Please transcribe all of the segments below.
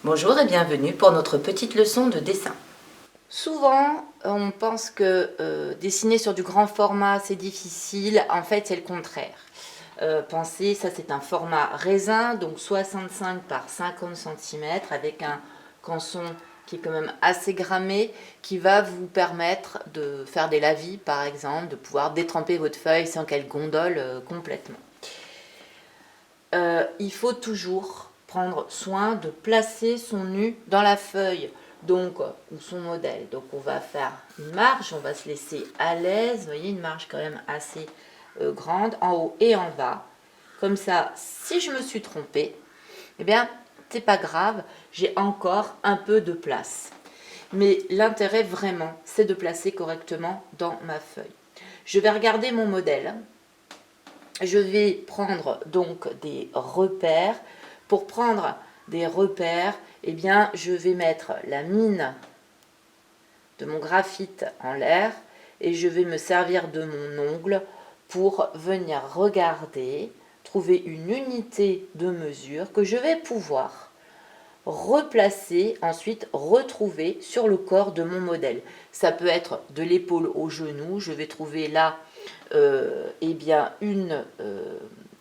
Bonjour et bienvenue pour notre petite leçon de dessin. Souvent, on pense que dessiner sur du grand format, c'est difficile. En fait, c'est le contraire. Pensez, ça c'est un format raisin, donc 65 par 50 cm avec un canson qui est quand même assez grammé, qui va vous permettre de faire des lavis par exemple, de pouvoir détremper votre feuille sans qu'elle gondole complètement. Il faut toujours prendre soin de placer son nu dans la feuille, donc ou son modèle. Donc on va faire une marge, on va se laisser à l'aise, vous voyez, une marge quand même assez grande en haut et en bas. Comme ça, si je me suis trompée, eh bien, c'est pas grave, j'ai encore un peu de place. Mais l'intérêt vraiment, c'est de placer correctement dans ma feuille. Je vais regarder mon modèle. Je vais prendre donc des repères. Pour prendre des repères, eh bien, je vais mettre la mine de mon graphite en l'air et je vais me servir de mon ongle pour venir regarder, trouver une unité de mesure que je vais pouvoir replacer, ensuite retrouver sur le corps de mon modèle. Ça peut être de l'épaule au genou, je vais trouver là eh bien une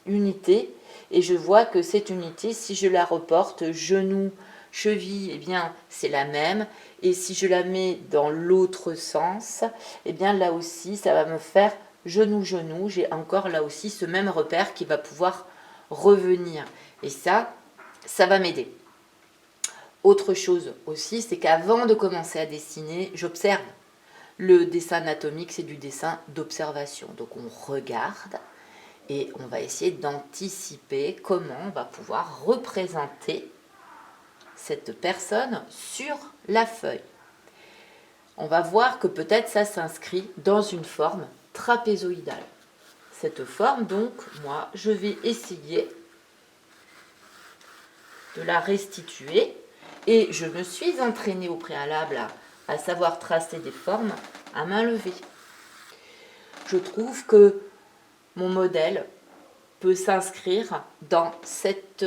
unité et je vois que cette unité, si je la reporte genou, cheville, eh bien c'est la même, et si je la mets dans l'autre sens, eh bien là aussi ça va me faire genou genou, j'ai encore là aussi ce même repère qui va pouvoir revenir et ça va m'aider. Autre chose aussi, c'est qu'avant de commencer à dessiner, j'observe. Le dessin anatomique, c'est du dessin d'observation. Donc on regarde et on va essayer d'anticiper comment on va pouvoir représenter cette personne sur la feuille. On va voir que peut-être ça s'inscrit dans une forme trapézoïdale. Cette forme, donc, moi, je vais essayer de la restituer. Et je me suis entraînée au préalable à savoir tracer des formes à main levée. Je trouve que mon modèle peut s'inscrire dans cette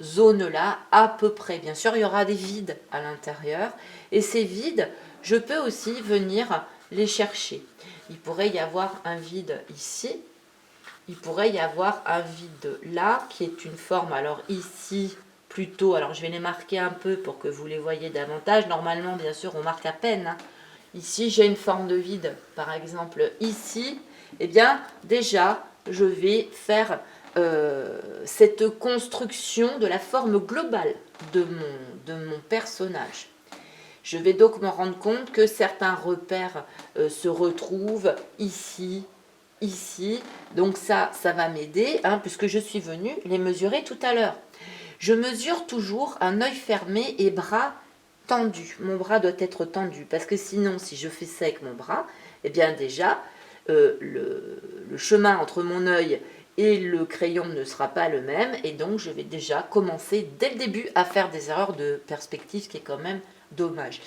zone-là à peu près. Bien sûr, il y aura des vides à l'intérieur. Et ces vides, je peux aussi venir les chercher. Il pourrait y avoir un vide ici. Il pourrait y avoir un vide là, qui est une forme, alors ici, plutôt, alors je vais les marquer un peu pour que vous les voyez davantage. Normalement, bien sûr, on marque à peine. Hein. Ici, j'ai une forme de vide, par exemple ici. Eh bien, déjà, je vais faire cette construction de la forme globale de mon personnage. Je vais donc me rendre compte que certains repères se retrouvent ici, ici. Donc ça va m'aider, hein, puisque je suis venue les mesurer tout à l'heure. Je mesure toujours un œil fermé et bras tendu. Mon bras doit être tendu, parce que sinon, si je fais ça avec mon bras, eh bien déjà, le chemin entre mon œil et le crayon ne sera pas le même, et donc je vais déjà commencer dès le début à faire des erreurs de perspective, ce qui est quand même dommage.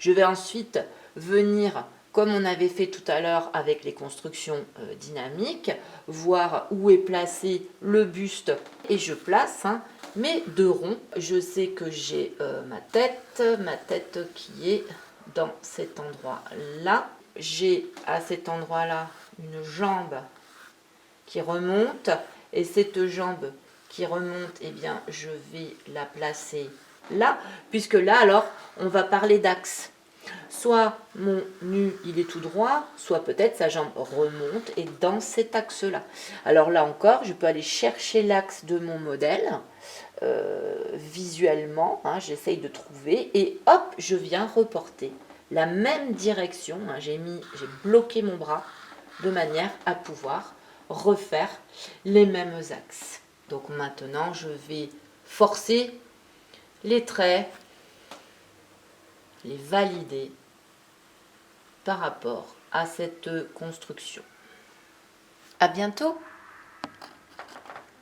Je vais ensuite venir, comme on avait fait tout à l'heure avec les constructions dynamiques, voir où est placé le buste, et je place mes deux ronds. Je sais que j'ai ma tête qui est dans cet endroit-là. J'ai à cet endroit-là une jambe qui remonte, et cette jambe qui remonte, eh bien, je vais la placer là, puisque là, alors, on va parler d'axe. Soit mon nu, il est tout droit, soit peut-être sa jambe remonte et dans cet axe-là. Alors là encore, je peux aller chercher l'axe de mon modèle visuellement, hein, j'essaye de trouver et hop, je viens reporter la même direction. Hein, j'ai bloqué mon bras de manière à pouvoir refaire les mêmes axes. Donc maintenant, je vais forcer les traits, les valider par rapport à cette construction. À bientôt!